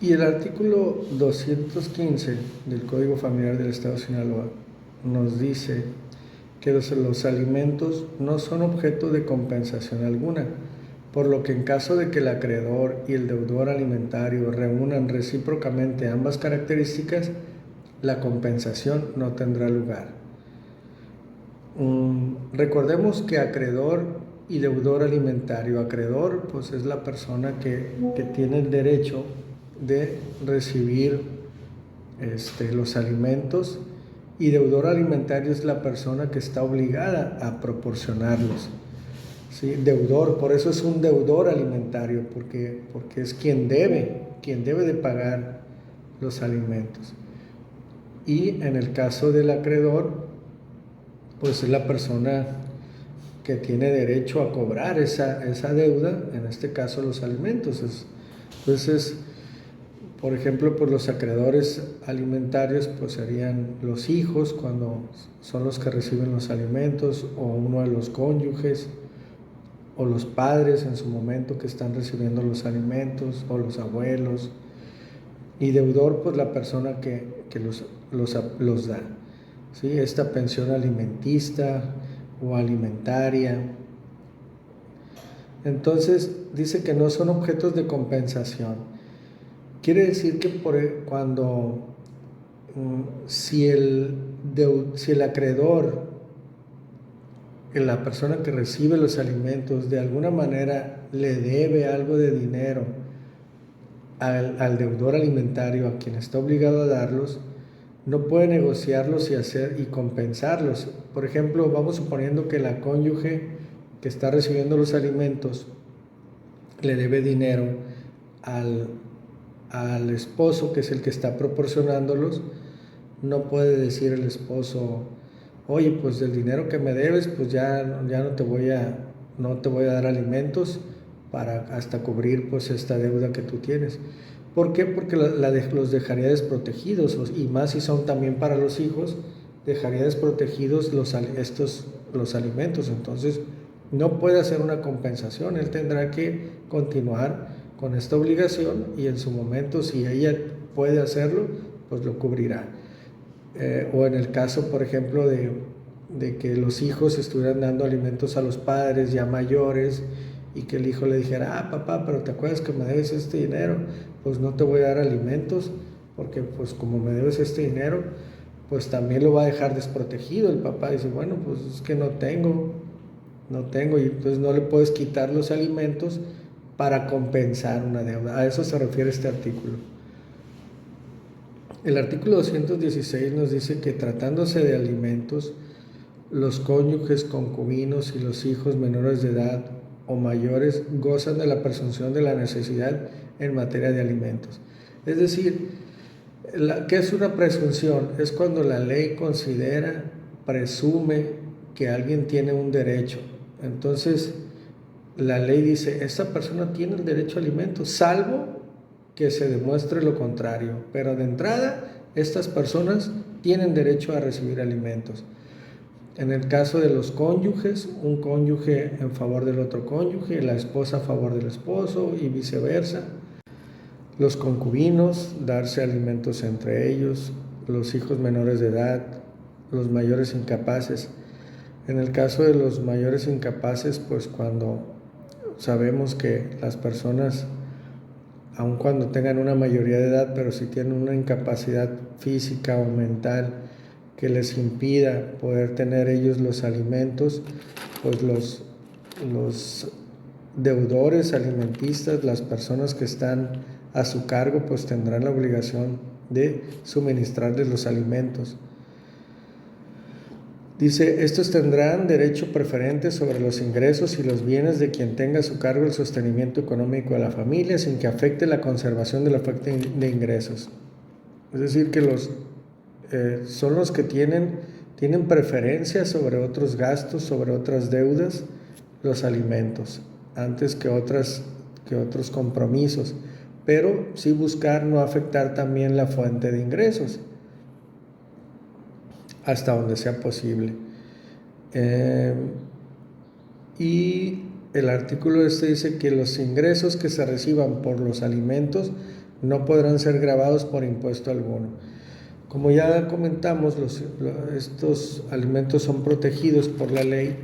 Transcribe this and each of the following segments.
Y el artículo 215 del Código Familiar del Estado de Sinaloa nos dice que los alimentos no son objeto de compensación alguna, por lo que en caso de que el acreedor y el deudor alimentario reúnan recíprocamente ambas características, la compensación no tendrá lugar. Recordemos que acreedor y deudor alimentario. Acreedor, pues es la persona que tiene el derecho de recibir los alimentos, y deudor alimentario es la persona que está obligada a proporcionarlos. ¿Sí? Deudor, por eso es un deudor alimentario, porque es quien debe de pagar los alimentos. Y en el caso del acreedor, pues es la persona que tiene derecho a cobrar esa deuda, en este caso los alimentos. Entonces, por ejemplo, pues los acreedores alimentarios pues serían los hijos, cuando son los que reciben los alimentos, o uno de los cónyuges, o los padres en su momento que están recibiendo los alimentos, o los abuelos. Y deudor, pues la persona que los da. ¿Sí? Esta pensión alimentista o alimentaria. Entonces dice que no son objetos de compensación. Quiere decir que si el acreedor, la persona que recibe los alimentos, de alguna manera le debe algo de dinero al deudor alimentario, a quien está obligado a darlos, no puede negociarlos y compensarlos. Por ejemplo, vamos suponiendo que la cónyuge que está recibiendo los alimentos le debe dinero al esposo, que es el que está proporcionándolos. No puede decir el esposo: oye, pues del dinero que me debes, pues ya no te voy a dar alimentos para hasta cubrir pues esta deuda que tú tienes. ¿Por qué? Porque los dejaría desprotegidos, y más si son también para los hijos, dejaría desprotegidos los alimentos. Entonces no puede hacer una compensación, él tendrá que continuar con esta obligación, y en su momento, si ella puede hacerlo, pues lo cubrirá. O en el caso, por ejemplo, de que los hijos estuvieran dando alimentos a los padres ya mayores, y que el hijo le dijera: papá, pero te acuerdas que me debes este dinero, pues no te voy a dar alimentos, porque pues como me debes este dinero, pues también lo va a dejar desprotegido. El papá dice: bueno, pues es que no tengo, y entonces no le puedes quitar los alimentos para compensar una deuda. A eso se refiere este artículo. El artículo 216 nos dice que, tratándose de alimentos, los cónyuges, concubinos y los hijos menores de edad o mayores gozan de la presunción de la necesidad en materia de alimentos. Es decir, ¿qué es una presunción? Es cuando la ley presume que alguien tiene un derecho. Entonces, la ley dice: esta persona tiene el derecho a alimentos, salvo que se demuestre lo contrario. Pero de entrada, estas personas tienen derecho a recibir alimentos. En el caso de los cónyuges, un cónyuge en favor del otro cónyuge, la esposa a favor del esposo y viceversa. Los concubinos, darse alimentos entre ellos. Los hijos menores de edad, los mayores incapaces. En el caso de los mayores incapaces, pues cuando sabemos que las personas, aun cuando tengan una mayoría de edad, pero si tienen una incapacidad física o mental que les impida poder tener ellos los alimentos, pues los deudores alimentistas, las personas que están a su cargo, pues tendrán la obligación de suministrarles los alimentos. Dice: estos tendrán derecho preferente sobre los ingresos y los bienes de quien tenga a su cargo el sostenimiento económico de la familia, sin que afecte la conservación de la fuente de ingresos. Es decir, que son los que tienen preferencia sobre otros gastos, sobre otras deudas, los alimentos, antes que otros compromisos, pero sí buscar no afectar también la fuente de ingresos, hasta donde sea posible. Y el artículo dice que los ingresos que se reciban por los alimentos no podrán ser gravados por impuesto alguno. Como ya comentamos, estos alimentos son protegidos por la ley,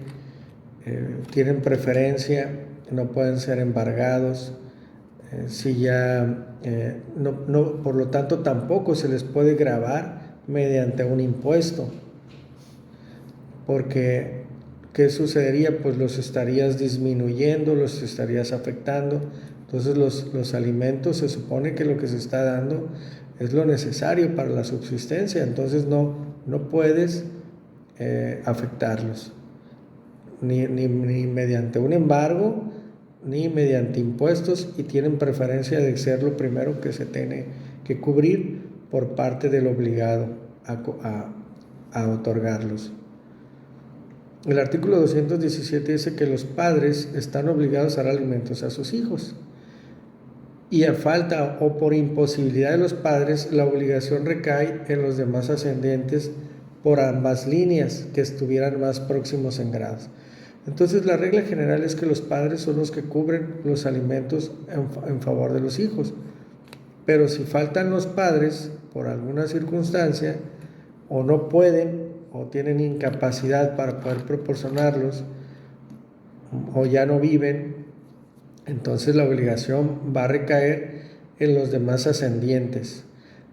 tienen preferencia, no pueden ser embargados, por lo tanto tampoco se les puede gravar mediante un impuesto, porque ¿qué sucedería? Pues los estarías disminuyendo, los estarías afectando. Entonces los alimentos, se supone que lo que se está dando es lo necesario para la subsistencia, entonces no puedes afectarlos, ni mediante un embargo, ni mediante impuestos, y tienen preferencia de ser lo primero que se tiene que cubrir por parte del obligado a otorgarlos. El artículo 217 dice que los padres están obligados a dar alimentos a sus hijos, y a falta o por imposibilidad de los padres, la obligación recae en los demás ascendientes por ambas líneas que estuvieran más próximos en grados. Entonces, la regla general es que los padres son los que cubren los alimentos en favor de los hijos, pero si faltan los padres por alguna circunstancia, o no pueden, o tienen incapacidad para poder proporcionarlos, o ya no viven, entonces la obligación va a recaer en los demás ascendientes.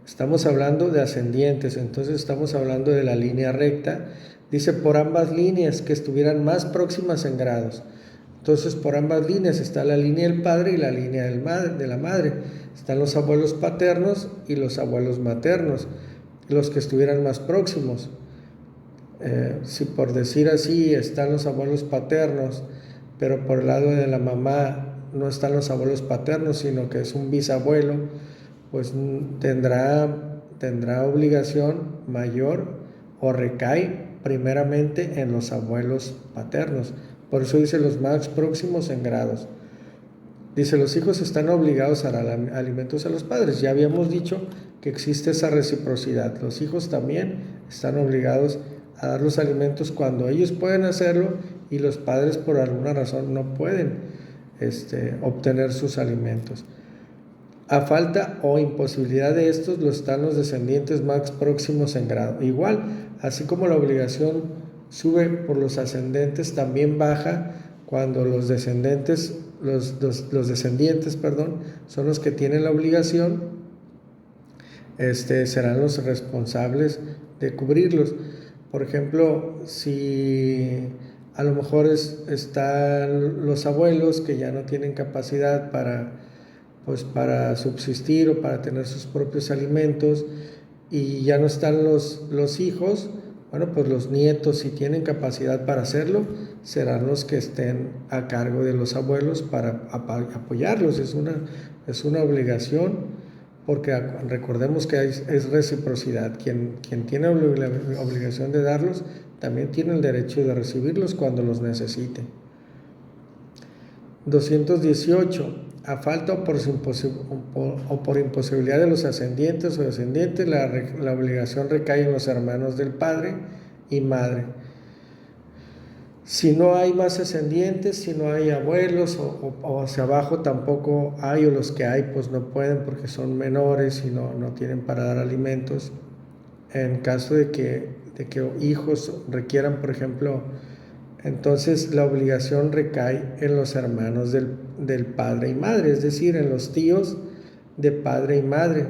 Estamos hablando de ascendientes, entonces estamos hablando de la línea recta. Dice por ambas líneas que estuvieran más próximas en grados. Entonces por ambas líneas está la línea del padre y la línea de la madre. Están los abuelos paternos y los abuelos maternos, los que estuvieran más próximos. Si por decir así están los abuelos paternos, pero por el lado de la mamá no están los abuelos paternos, sino que es un bisabuelo, pues tendrá obligación mayor, o recae primeramente en los abuelos paternos. Por eso dice los más próximos en grados. Dice, los hijos están obligados a dar alimentos a los padres. Ya habíamos dicho que existe esa reciprocidad. Los hijos también están obligados a dar los alimentos cuando ellos pueden hacerlo y los padres por alguna razón no pueden obtener sus alimentos. A falta o imposibilidad de estos, están los descendientes más próximos en grado. Igual, así como la obligación sube por los ascendentes, también baja cuando los descendientes, son los que tienen la obligación, serán los responsables de cubrirlos. Por ejemplo, si a lo mejor están los abuelos que ya no tienen capacidad para subsistir o para tener sus propios alimentos, y ya no están los hijos, bueno, pues los nietos, si tienen capacidad para hacerlo, serán los que estén a cargo de los abuelos para apoyarlos. Es una obligación, porque recordemos que es reciprocidad. Quien tiene la obligación de darlos, también tiene el derecho de recibirlos cuando los necesite. 218. A falta o por imposibilidad de los ascendientes o descendientes, la obligación recae en los hermanos del padre y madre. Si no hay más ascendientes, si no hay abuelos o hacia abajo tampoco hay, o los que hay pues no pueden porque son menores y no tienen para dar alimentos. En caso de que hijos requieran, por ejemplo, entonces la obligación recae en los hermanos del padre y madre, es decir, en los tíos de padre y madre.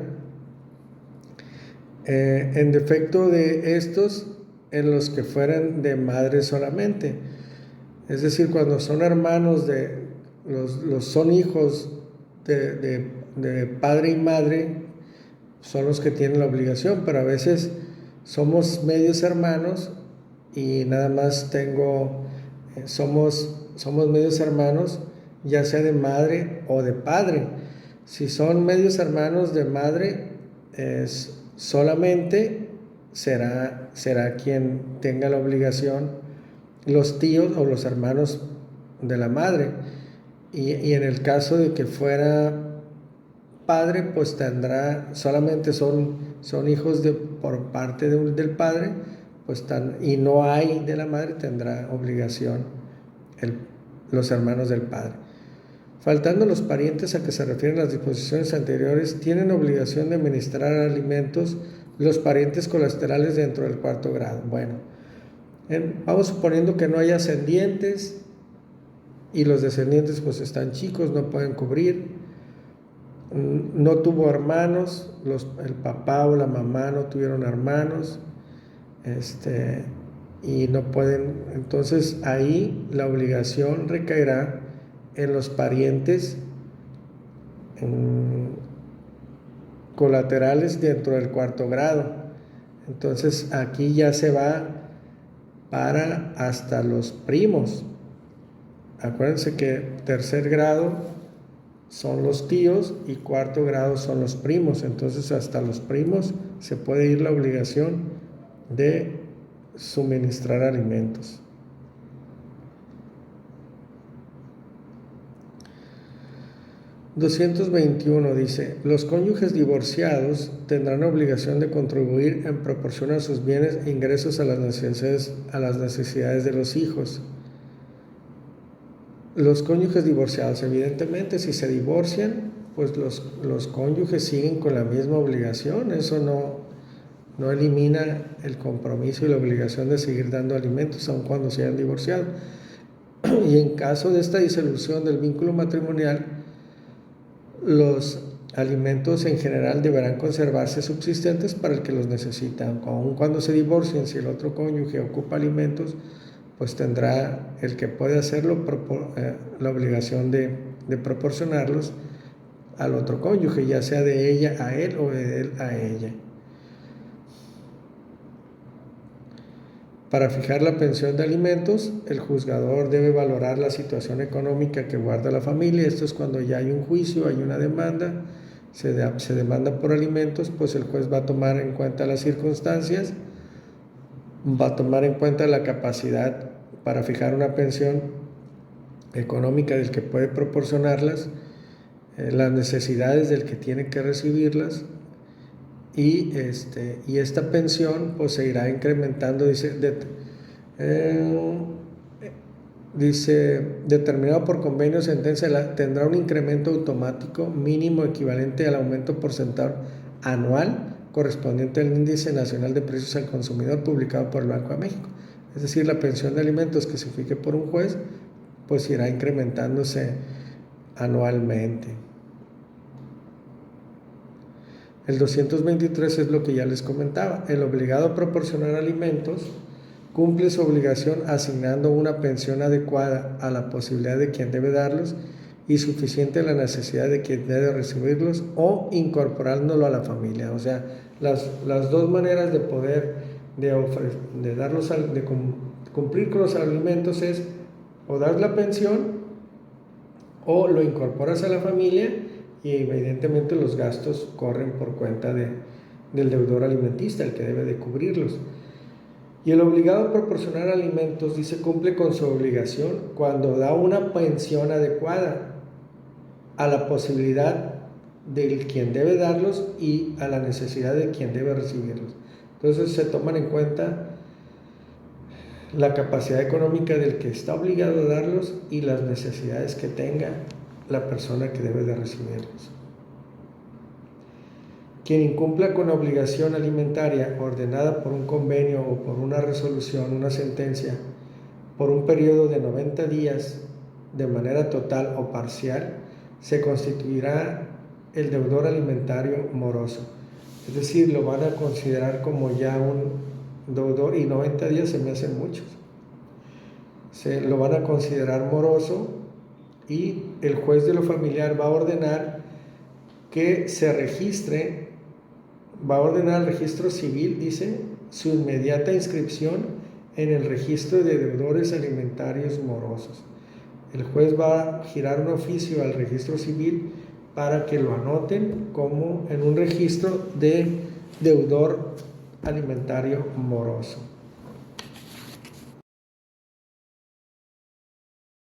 En defecto de estos, en los que fueran de madre solamente. Es decir, cuando son hermanos son hijos de padre y madre, son los que tienen la obligación, pero a veces somos medios hermanos y nada más somos medios hermanos, ya sea de madre o de padre. Si son medios hermanos de madre, solamente será quien tenga la obligación, los tíos o los hermanos de la madre. Y en el caso de que fuera padre, pues solamente son hijos por parte del padre, pues y no hay de la madre, tendrá obligación los hermanos del padre. Faltando los parientes a que se refieren las disposiciones anteriores, tienen obligación de administrar alimentos los parientes colaterales dentro del cuarto grado. Bueno, vamos suponiendo que no hay ascendientes y los descendientes pues están chicos, no pueden cubrir. No tuvo hermanos, el papá o la mamá no tuvieron hermanos, y no pueden. Entonces ahí la obligación recaerá en los parientes colaterales dentro del cuarto grado. Entonces aquí ya se va para hasta los primos. Acuérdense que tercer grado son los tíos y cuarto grado son los primos. Entonces hasta los primos se puede ir la obligación de suministrar alimentos. ...221 dice... Los cónyuges divorciados tendrán obligación de contribuir en proporción a sus bienes e ingresos a las necesidades de los hijos. Los cónyuges divorciados, evidentemente, si se divorcian, pues los cónyuges siguen con la misma obligación. Eso no elimina el compromiso y la obligación de seguir dando alimentos, aun cuando se hayan divorciado. Y en caso de esta disolución del vínculo matrimonial, los alimentos en general deberán conservarse subsistentes para el que los necesita. Aun cuando se divorcien, si el otro cónyuge ocupa alimentos, pues tendrá el que puede hacerlo la obligación de proporcionarlos al otro cónyuge, ya sea de ella a él o de él a ella. Para fijar la pensión de alimentos, el juzgador debe valorar la situación económica que guarda la familia. Esto es cuando ya hay un juicio, hay una demanda, se demanda por alimentos, pues el juez va a tomar en cuenta las circunstancias, va a tomar en cuenta la capacidad para fijar una pensión económica del que puede proporcionarlas, las necesidades del que tiene que recibirlas, y esta pensión pues se irá incrementando, determinado por convenio o sentencia, tendrá un incremento automático mínimo equivalente al aumento porcentual anual correspondiente al Índice Nacional de Precios al Consumidor publicado por el Banco de México. Es decir, la pensión de alimentos que se fije por un juez pues irá incrementándose anualmente. El 223 es lo que ya les comentaba. El obligado a proporcionar alimentos cumple su obligación asignando una pensión adecuada a la posibilidad de quien debe darlos y suficiente a la necesidad de quien debe recibirlos, o incorporándolo a la familia. O sea, las dos maneras de poder de cumplir con los alimentos es o dar la pensión o lo incorporas a la familia, y evidentemente los gastos corren por cuenta del deudor alimentista, el que debe de cubrirlos. Y el obligado a proporcionar alimentos, dice, cumple con su obligación cuando da una pensión adecuada a la posibilidad del quien debe darlos y a la necesidad de quien debe recibirlos. Entonces se toman en cuenta la capacidad económica del que está obligado a darlos y las necesidades que tenga la persona que debe de recibirlos. Quien incumpla con la obligación alimentaria ordenada por un convenio o por una resolución, una sentencia, por un periodo de 90 días de manera total o parcial, se constituirá el deudor alimentario moroso. Es decir, lo van a considerar como ya un deudor, y 90 días se me hacen muchos. Se lo van a considerar moroso, y el juez de lo familiar va a ordenar que se registre, va a ordenar al registro civil, dice, su inmediata inscripción en el registro de deudores alimentarios morosos. El juez va a girar un oficio al registro civil para que lo anoten como en un registro de deudor alimentario moroso.